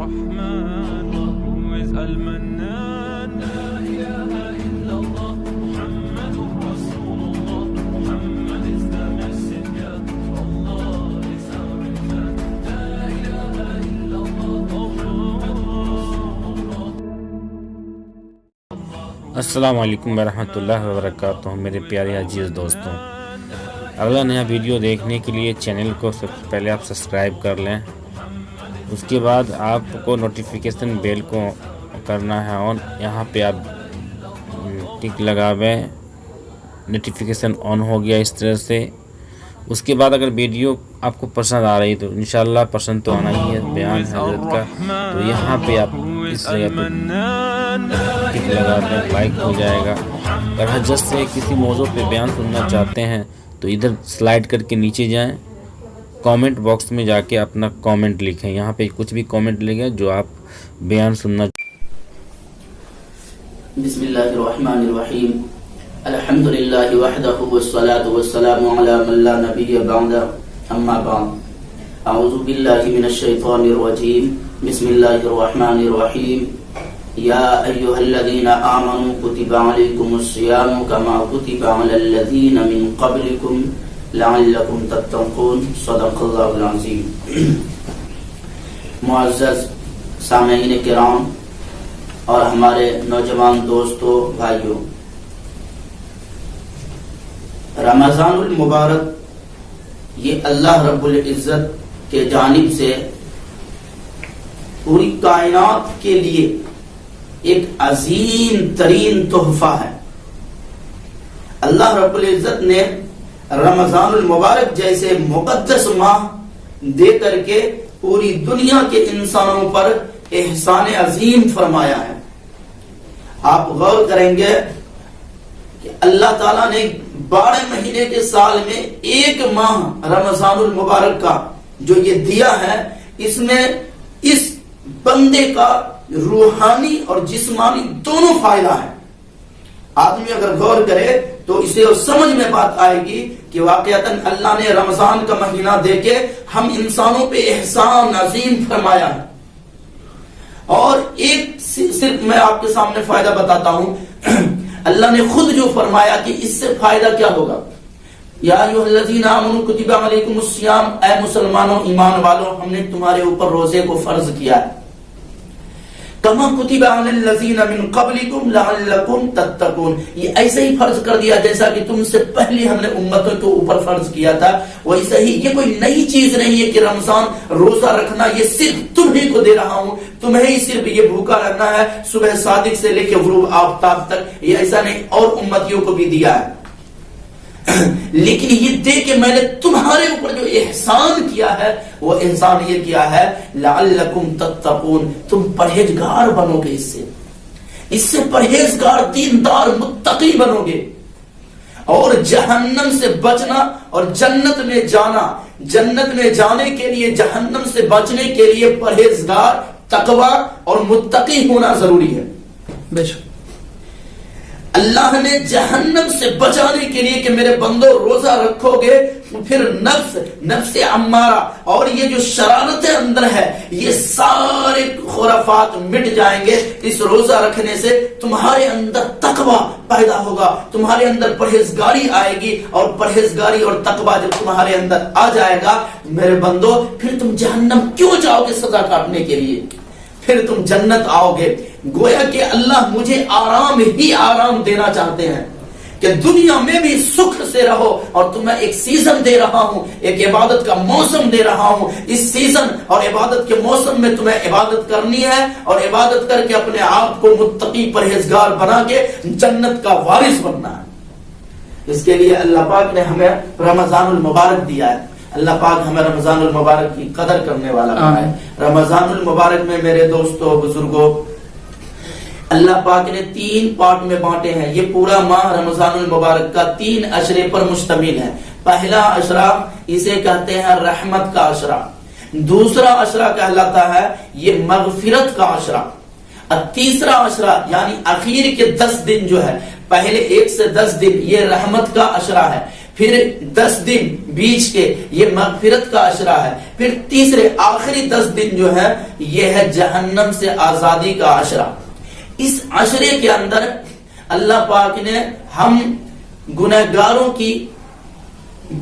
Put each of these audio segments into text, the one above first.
الرحمن هو المنان لا إله إلا الله محمد رسول الله محمد is the messenger Allah is our return لا إله إلا الله السلام علیکم ورحمۃ اللہ وبرکاتہ۔ میرے پیارے عزیز دوستوں، اگلا نیا ویڈیو دیکھنے کے لیے چینل کو سب سے پہلے آپ سبسکرائب کر لیں، اس کے بعد آپ کو نوٹیفیکیشن بیل کو کرنا ہے آن، یہاں پہ آپ ٹک لگاویں، نوٹیفیکیشن آن ہو گیا اس طرح سے۔ اس کے بعد اگر ویڈیو آپ کو پسند آ رہی تو انشاءاللہ پسند تو آنا ہی ہے، بیان حضرت کا، تو یہاں پہ آپ اس جگہ پہ ٹک لگا دیں، لائک ہو جائے گا۔ اگر حضرت سے کسی موضوع پہ بیان سننا چاہتے ہیں تو ادھر سلائڈ کر کے نیچے جائیں، کامنٹ باکس میں جا کے اپنا کامنٹ لکھیں، یہاں پہ کچھ بھی کامنٹ لکھیں جو آپ بیان سننا۔ بسم اللہ الرحمن الرحیم، الحمد للہ وحدہ والصلاة والسلام علی من لا نبی بعد، اما بعد، اعوذ باللہ من الشیطان الرجیم، بسم اللہ الرحمن الرحیم، یا ایہا الذین آمنوا کتب علیکم الصیام کما کتب علی الذین من قبلکم لعلکم تتقون، صدق اللہ العظیم۔ معزز سامعین کرام اور ہمارے نوجوان دوستوں بھائیوں، رمضان المبارک یہ اللہ رب العزت کے جانب سے پوری کائنات کے لیے ایک عظیم ترین تحفہ ہے۔ اللہ رب العزت نے رمضان المبارک جیسے مقدس ماہ دے کر کے پوری دنیا کے انسانوں پر احسان عظیم فرمایا ہے۔ آپ غور کریں گے کہ اللہ تعالیٰ نے 12 مہینے کے سال میں ایک ماہ رمضان المبارک کا جو یہ دیا ہے، اس میں اس بندے کا روحانی اور جسمانی دونوں فائدہ ہے۔ آدمی اگر غور کرے تو اسے سمجھ میں بات آئے گی کہ واقعتاً اللہ نے رمضان کا مہینہ دے کے ہم انسانوں پہ احسان عظیم فرمایا ہے۔ اور ایک صرف میں آپ کے سامنے فائدہ بتاتا ہوں، اللہ نے خود جو فرمایا کہ اس سے فائدہ کیا ہوگا، یا ایھا الذین آمنوا کتب علیکم الصیام، اے مسلمانوں ایمان والوں ہم نے تمہارے اوپر روزے کو فرض کیا ہے، کما کتب علی الذین من قبلکم لعلکم تتقون، یہ ایسے ہی فرض کر دیا جیسا کہ تم سے پہلے ہم نے امتوں کے اوپر فرض کیا تھا، ویسے ہی یہ کوئی نئی چیز نہیں ہے کہ رمضان روزہ رکھنا یہ صرف تمہیں کو دے رہا ہوں، تمہیں ہی صرف یہ بھوکا رہنا ہے صبح صادق سے لے کے غروب آفتاب تک، یہ ایسا نہیں، اور امتیوں کو بھی دیا ہے، لیکن یہ دے کہ میں نے تمہارے اوپر جو احسان کیا ہے وہ احسان یہ کیا ہے لعلکم تتقون، تم پرہیزگار بنو گے، اس سے پرہیزگار دیندار متقی بنو گے، اور جہنم سے بچنا اور جنت میں جانا، جنت میں جانے کے لیے جہنم سے بچنے کے لیے پرہیزگار تقوی اور متقی ہونا ضروری ہے۔ بے شک اللہ نے جہنم سے بچانے کے لیے کہ میرے بندو روزہ رکھو گے، پھر نفس امارہ اور یہ جو شرارتیں اندر ہے یہ سارے خرافات مٹ جائیں گے، اس روزہ رکھنے سے تمہارے اندر تقوی پیدا ہوگا، تمہارے اندر پرہیزگاری آئے گی، اور پرہیزگاری اور تقوی جب تمہارے اندر آ جائے گا میرے بندو پھر تم جہنم کیوں جاؤ گے سزا کاٹنے کے لیے، پھر تم جنت آؤ گے۔ گویا کہ اللہ مجھے آرام ہی آرام دینا چاہتے ہیں کہ دنیا میں بھی سکھ سے رہو، اور تمہیں ایک سیزن دے رہا ہوں، ایک عبادت کا موسم دے رہا ہوں، اس سیزن اور عبادت کے موسم میں تمہیں عبادت کرنی ہے، اور عبادت کر کے اپنے آپ کو متقی پرہیزگار بنا کے جنت کا وارث بننا ہے۔ اس کے لیے اللہ پاک نے ہمیں رمضان المبارک دیا ہے، اللہ پاک ہمیں رمضان المبارک کی قدر کرنے والا بنائے۔ رمضان المبارک میں میرے دوستوں بزرگوں اللہ پاک نے 3 پارٹ میں بانٹے ہیں، یہ پورا ماہ رمضان المبارک کا 3 عشرے پر مشتمل ہے۔ پہلا عشرہ اسے کہتے ہیں رحمت کا عشرہ، دوسرا عشرہ کہلاتا ہے یہ مغفرت کا عشرہ، اور تیسرا عشرہ یعنی اخیر کے 10 دن جو ہے، پہلے 1 سے 10 دن یہ رحمت کا عشرہ ہے، پھر 10 دن بیچ کے یہ مغفرت کا عشرہ ہے، پھر تیسرے آخری 10 دن جو ہے یہ ہے جہنم سے آزادی کا عشرہ۔ اس عشرے کے اندر اللہ پاک نے ہم گنہگاروں کی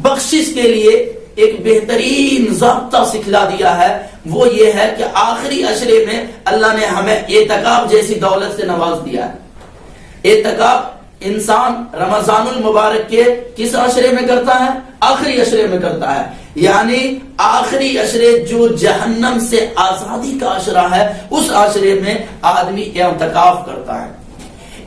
بخشش کے لیے ایک بہترین ضابطہ سکھلا دیا ہے، وہ یہ ہے کہ آخری عشرے میں اللہ نے ہمیں اعتکاف جیسی دولت سے نواز دیا ہے۔ اعتکاف انسان رمضان المبارک کے کس عشرے میں کرتا ہے؟ آخری عشرے میں کرتا ہے، یعنی آخری عشرے جو جہنم سے آزادی کا عشرہ ہے اس عشرے میں آدمی اعتکاف کرتا ہے۔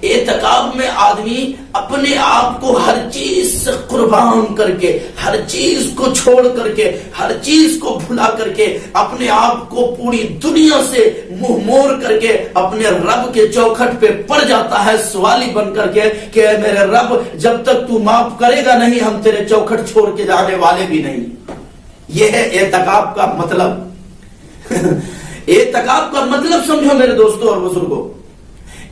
اعتکاف میں آدمی اپنے آپ کو ہر چیز سے قربان کر کے، ہر چیز کو چھوڑ کر کے، ہر چیز کو بھلا کر کے، اپنے آپ کو پوری دنیا سے منہ موڑ کر کے اپنے رب کے چوکھٹ پہ پڑ جاتا ہے سوالی بن کر کے کہ اے میرے رب جب تک تو معاف کرے گا نہیں ہم تیرے چوکھٹ چھوڑ کے جانے والے بھی نہیں۔ یہ ہے اعتکاف کا مطلب۔ اعتکاف کا مطلب سمجھو میرے دوستوں اور بزرگوں،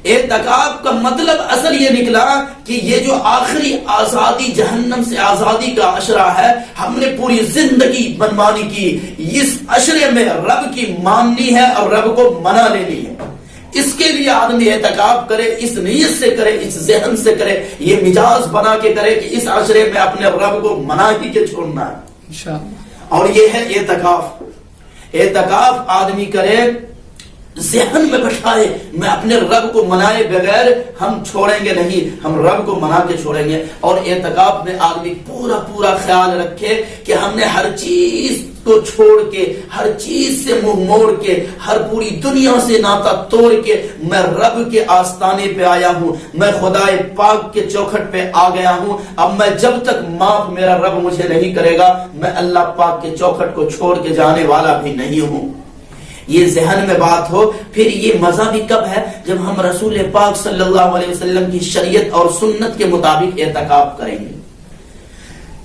اعتکاف کا مطلب اصل یہ نکلا کہ یہ جو آخری آزادی جہنم سے آزادی کا عشرہ ہے ہم نے پوری زندگی منمانی کی، اس عشرے میں رب کی ماننی ہے اور رب کو منا لینی ہے۔ اس کے لیے آدمی اعتکاف کرے، اس نیت سے کرے، اس ذہن سے کرے، یہ مزاج بنا کے کرے کہ اس عشرے میں اپنے رب کو منا ہی کے چھوڑنا ہے انشاءاللہ۔ اور یہ ہے اعتکاف۔ اعتکاف آدمی کرے، ذہن میں بٹھائے میں اپنے رب کو منائے بغیر ہم چھوڑیں گے نہیں، ہم رب کو منا کے چھوڑیں گے۔ اور اعتکاف میں آدمی پورا خیال رکھے کہ ہم نے ہر چیز کو چھوڑ کے، ہر چیز سے منہ موڑ کے، ہر پوری دنیا سے ناتا توڑ کے میں رب کے آستانے پہ آیا ہوں، میں خدائے پاک کے چوکھٹ پہ آ گیا ہوں۔ اب میں جب تک معاف میرا رب مجھے نہیں کرے گا میں اللہ پاک کے چوکھٹ کو چھوڑ کے جانے والا بھی نہیں ہوں۔ یہ ذہن میں بات ہو۔ پھر یہ مزہ بھی کب ہے؟ جب ہم رسول پاک صلی اللہ علیہ وسلم کی شریعت اور سنت کے مطابق اعتکاف کریں گے۔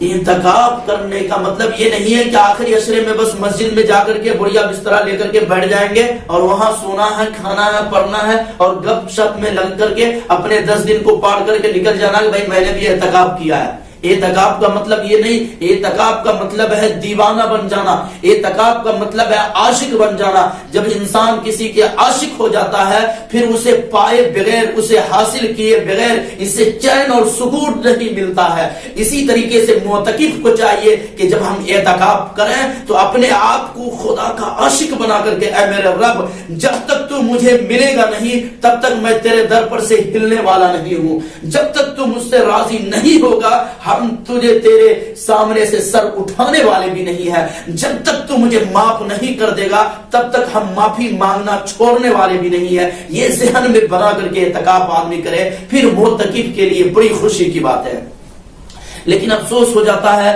اعتکاف کرنے کا مطلب یہ نہیں ہے کہ آخری عشرے میں بس مسجد میں جا کر کے بڑھیا بسترا لے کر کے بیٹھ جائیں گے اور وہاں سونا ہے، کھانا ہے، پڑھنا ہے اور گپ شپ میں لگ کر کے اپنے 10 دن کو پار کر کے نکل جانا کہ بھائی میں نے بھی اعتکاف کیا ہے۔ اعتکاف کا مطلب یہ نہیں، اعتکاف کا مطلب ہے دیوانہ بن جانا، اعتکاف کا مطلب ہے عاشق بن جانا۔ جب انسان کسی کے عاشق ہو جاتا ہے پھر اسے پائے بغیر، اسے حاصل کیے بغیر اسے چین اور سکون نہیں ملتا ہے۔ اسی طریقے سے معتکف کو چاہیے کہ جب ہم اعتکاف کریں تو اپنے آپ کو خدا کا عاشق بنا کر کے اے میرے رب جب تک تو مجھے ملے گا نہیں تب تک میں تیرے در پر سے ہلنے والا نہیں ہوں، جب تک تو مجھ سے راضی نہیں ہوگا ہم تجھے تیرے سامنے سے سر اٹھانے والے بھی نہیں ہیں، جب تک تو مجھے معاف نہیں کر دے گا تب تک ہم معافی مانگنا چھوڑنے والے بھی نہیں ہیں۔ یہ ذہن میں بنا کر کے اعتکاف آدمی کرے پھر معتکف کے لیے بڑی خوشی کی بات ہے۔ لیکن افسوس ہو جاتا ہے،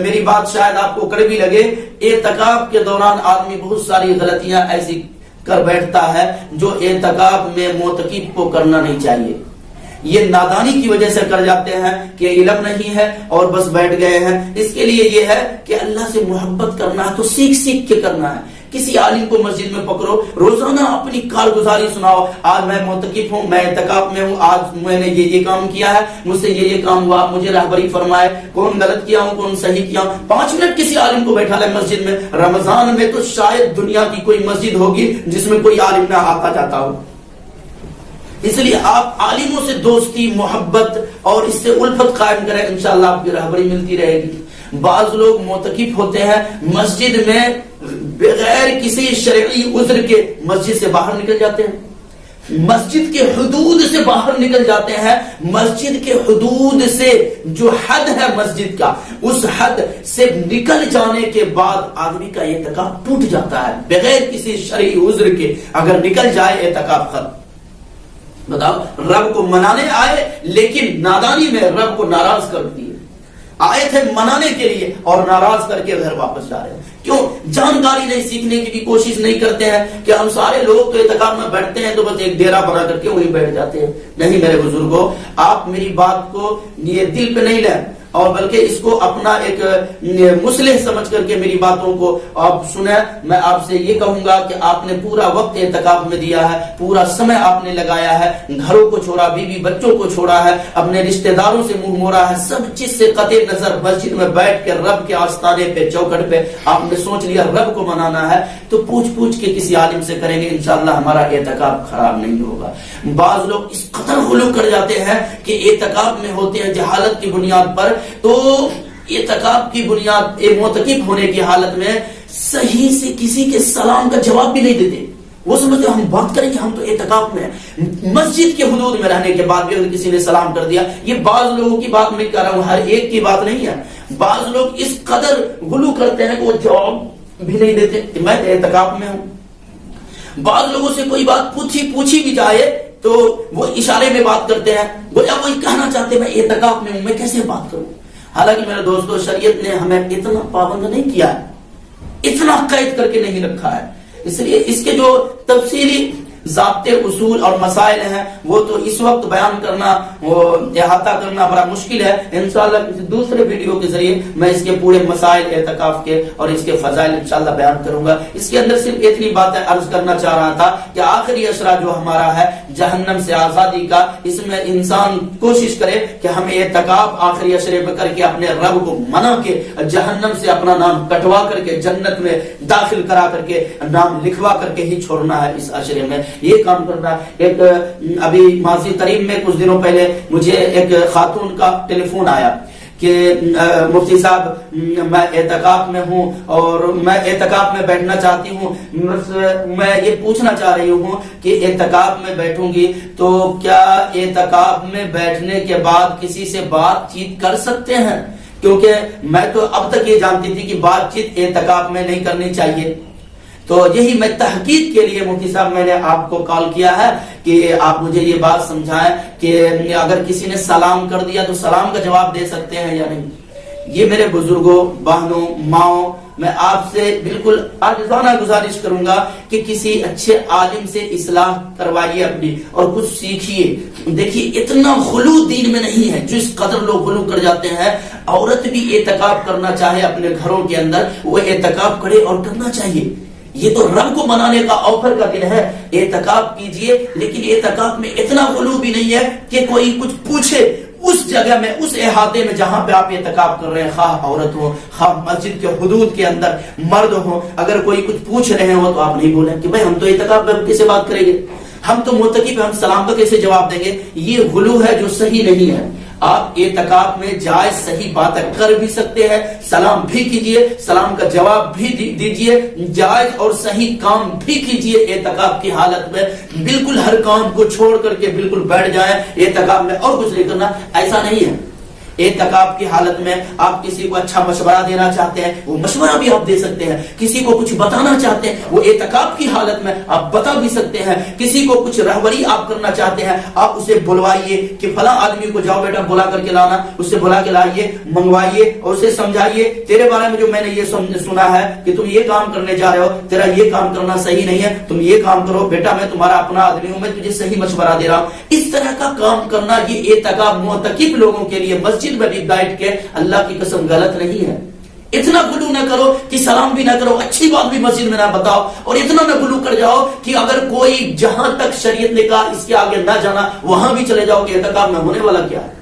میری بات شاید آپ کو کڑوی لگے، اعتکاف کے دوران آدمی بہت ساری غلطیاں ایسی کر بیٹھتا ہے جو اعتکاف میں معتکف کو کرنا نہیں چاہیے۔ یہ نادانی کی وجہ سے کر جاتے ہیں کہ علم نہیں ہے اور بس بیٹھ گئے ہیں۔ اس کے لیے یہ ہے کہ اللہ سے محبت کرنا ہے تو سیکھ کے کرنا ہے۔ کسی عالم کو مسجد میں پکڑو، روزانہ اپنی کارگزاری سناؤ، آج میں معتکف ہوں، میں اعتکاف میں ہوں، آج میں نے یہ کام کیا ہے، مجھ سے یہ کام ہوا، مجھے رہبری فرمائے، کون غلط کیا ہوں کون صحیح کیا ہوں۔ 5 منٹ کسی عالم کو بیٹھا لے مسجد میں۔ رمضان میں تو شاید دنیا کی کوئی مسجد ہوگی جس میں کوئی عالم نہ آتا جاتا ہو۔ اس لیے آپ عالموں سے دوستی، محبت اور اس سے الفت قائم کریں، انشاءاللہ آپ کی رہبری ملتی رہے گی۔ بعض لوگ معتکف ہوتے ہیں مسجد میں بغیر کسی شرعی عذر کے مسجد سے باہر نکل جاتے ہیں، مسجد کے حدود سے باہر نکل جاتے ہیں۔ مسجد کے حدود سے جو حد ہے مسجد کا، اس حد سے نکل جانے کے بعد آدمی کا اعتکاف ٹوٹ جاتا ہے بغیر کسی شرعی عذر کے۔ اگر نکل جائے اعتکاف ختم۔ بتاؤ، رب کو منانے آئے لیکن نادانی میں رب کو ناراض کر دیے۔ آئے تھے منانے کے لیے اور ناراض کر کے گھر واپس جا رہے ہیں۔ کیوں؟ جانکاری نہیں، سیکھنے کی بھی کوشش نہیں کرتے ہیں کہ ہم سارے لوگ تو اعتکاف میں بیٹھتے ہیں تو بس ایک ڈیرا بنا کر کے وہیں بیٹھ جاتے ہیں۔ نہیں میرے بزرگوں، آپ میری بات کو یہ دل پہ نہیں لیں، اور بلکہ اس کو اپنا ایک مصلح سمجھ کر کے میری باتوں کو آپ سنیں. میں آپ سے یہ کہوں گا کہ آپ نے پورا وقت اعتکاف میں دیا ہے, پورا سمے آپ نے لگایا ہے, گھروں کو چھوڑا, بیوی بچوں کو چھوڑا ہے, اپنے رشتہ داروں سے منہ موڑا ہے, سب چیز سے قطع نظر مسجد میں بیٹھ کے رب کے آستانے پہ چوکھٹ پہ آپ نے سوچ لیا رب کو منانا ہے, تو پوچھ کے کسی عالم سے کریں گے, انشاءاللہ ہمارا اعتکاف خراب نہیں ہوگا. بعض لوگ اس قدر غلو کر جاتے ہیں کہ اعتکاف میں ہوتے ہیں جہالت کی بنیاد پر, تو اعتکاف کی بنیاد معتکف ہونے کی حالت میں صحیح سے کسی کے سلام کا جواب بھی نہیں دیتے. وہ سمجھتے ہم بات کریں گے, ہم تو اعتکاف میں ہیں. مسجد کے حدود میں رہنے کے بعد بھی اگر کسی نے سلام کر دیا, یہ بعض لوگوں کی بات میں کہہ رہا ہوں, ہر ایک کی بات نہیں ہے. بعض لوگ اس قدر غلو کرتے ہیں کہ وہ جواب بھی نہیں دیتے کہ میں اعتکاف میں ہوں. بعض لوگوں سے کوئی بات پوچھی بھی جائے تو وہ اشارے میں بات کرتے ہیں, گویا وہ کہنا چاہتے ہیں میں اعتکاف میں ہوں, میں کیسے بات کروں. حالانکہ میرے دوستو, شریعت نے ہمیں اتنا پابند نہیں کیا ہے, اتنا قید کر کے نہیں رکھا ہے. اس لیے اس کے جو تفصیلی ضابطے, اصول اور مسائل ہیں وہ تو اس وقت بیان کرنا, وہ احاطہ کرنا بڑا مشکل ہے. انشاءاللہ کسی دوسرے ویڈیو کے ذریعے میں اس کے پورے مسائل اعتکاف کے اور اس کے فضائل انشاءاللہ بیان کروں گا. اس کے اندر صرف اتنی باتیں عرض کرنا چاہ رہا تھا کہ آخری اشرا جو ہمارا ہے جہنم سے آزادی کا, اس میں انسان کوشش کرے کہ ہم اعتکاف آخری اشرے میں کر کے اپنے رب کو منا کے جہنم سے اپنا نام کٹوا کر کے جنت میں داخل کرا کر کے نام لکھوا کر کے ہی چھوڑنا ہے. اس اشرے میں یہ کام کرنا. ایک ابھی ماضی قریب میں کچھ دنوں پہلے مجھے ایک خاتون کا ٹیلی فون آیا کہ مفتی صاحب میں اعتکاف میں ہوں اور میں اعتکاف میں بیٹھنا چاہتی ہوں, میں یہ پوچھنا چاہ رہی ہوں کہ اعتکاف میں بیٹھوں گی تو کیا اعتکاف میں بیٹھنے کے بعد کسی سے بات چیت کر سکتے ہیں, کیونکہ میں تو اب تک یہ جانتی تھی کہ بات چیت اعتکاف میں نہیں کرنی چاہیے. تو یہی میں تحقیق کے لیے مفتی صاحب میں نے آپ کو کال کیا ہے کہ آپ مجھے یہ بات سمجھائیں کہ اگر کسی نے سلام کر دیا تو سلام کا جواب دے سکتے ہیں یا نہیں. یہ میرے بزرگوں, بہنوں, ماؤں, میں آپ سے بالکل عاجزانہ گزارش کروں گا کہ کسی اچھے عالم سے اصلاح کروائیے اپنی اور کچھ سیکھیے. دیکھیے اتنا غلو دین میں نہیں ہے جو اس قدر لوگ غلو کر جاتے ہیں. عورت بھی اعتکاف کرنا چاہے اپنے گھروں کے اندر, وہ اعتکاف کرے اور کرنا چاہیے. یہ تو رب کو منانے کا آفر کا دن ہے, اعتکاف کیجئے, لیکن اعتکاف میں اتنا غلو بھی نہیں ہے کہ کوئی کچھ پوچھے. اس جگہ میں, اس احاطے میں جہاں پہ آپ اعتکاف کر رہے ہیں, خواہ عورت ہو خواہ مسجد کے حدود کے اندر مرد ہو, اگر کوئی کچھ پوچھ رہے ہو تو آپ نہیں بولیں کہ بھائی ہم تو اعتکاف میں کیسے بات کریں گے, ہم تو معتکف ہیں, ہم سلام کا کیسے جواب دیں گے. یہ غلو ہے جو صحیح نہیں ہے. آپ اعتکاف میں جائز صحیح باتیں کر بھی سکتے ہیں, سلام بھی کیجئے, سلام کا جواب بھی دیجئے, جائز اور صحیح کام بھی کیجئے. اعتکاف کی حالت میں بالکل ہر کام کو چھوڑ کر کے بالکل بیٹھ جائیں اعتکاف میں اور کچھ نہیں کرنا, ایسا نہیں ہے. اعتکاف کی حالت میں آپ کسی کو اچھا مشورہ دینا چاہتے ہیں, وہ مشورہ بھی آپ دے سکتے ہیں. کسی کو کچھ بتانا چاہتے ہیں, وہ اعتکاف کی حالت میں آپ بتا بھی سکتے ہیں. کسی کو کچھ رہبری آپ کرنا چاہتے ہیں, آپ اسے بلوائیے کہ فلاں آدمی کو جاؤ بیٹا بلا کر کے لانا, اسے بلا کے لائیے, منگوائیے اور اسے سمجھائیے تیرے بارے میں جو میں نے یہ سنا ہے کہ تم یہ کام کرنے جا رہے ہو, تیرا یہ کام کرنا صحیح نہیں ہے, تم یہ کام کرو بیٹا, میں تمہارا اپنا آدمی ہوں, میں تجھے صحیح مشورہ دے رہا ہوں. اس طرح کا کام کرنا یہ اعتکاف معتکف لوگوں کے لیے مسجد میں بھی بیٹھ کے اللہ کی قسم غلط نہیں ہے. اتنا غلو نہ کرو کہ سلام بھی نہ کرو, اچھی بات بھی مسجد میں نہ بتاؤ, اور اتنا نہ غلو کر جاؤ کہ اگر کوئی جہاں تک شریعت نے کہا اس کے آگے نہ جانا وہاں بھی چلے جاؤ کہ اعتکاف میں ہونے والا کیا ہے.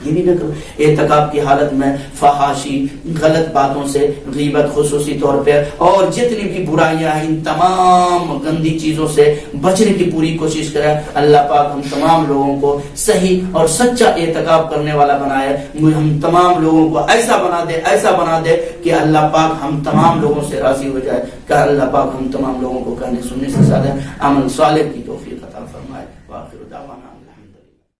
یہ بھی نہ کرو. اعتکاف کی حالت میں فحاشی, غلط باتوں سے, غیبت خصوصی طور پہ, اور جتنی بھی برائیاں ہیں ان تمام گندی چیزوں سے بچنے کی پوری کوشش کریں. اللہ پاک ہم تمام لوگوں کو صحیح اور سچا اعتکاف کرنے والا بنائے. ہم تمام لوگوں کو ایسا بنا دے کہ اللہ پاک ہم تمام لوگوں سے راضی ہو جائے. کہ اللہ پاک ہم تمام لوگوں کو کہنے سننے سے زیادہ عمل صالح کی توفیق عطا فرمائے. وآخر دعوانا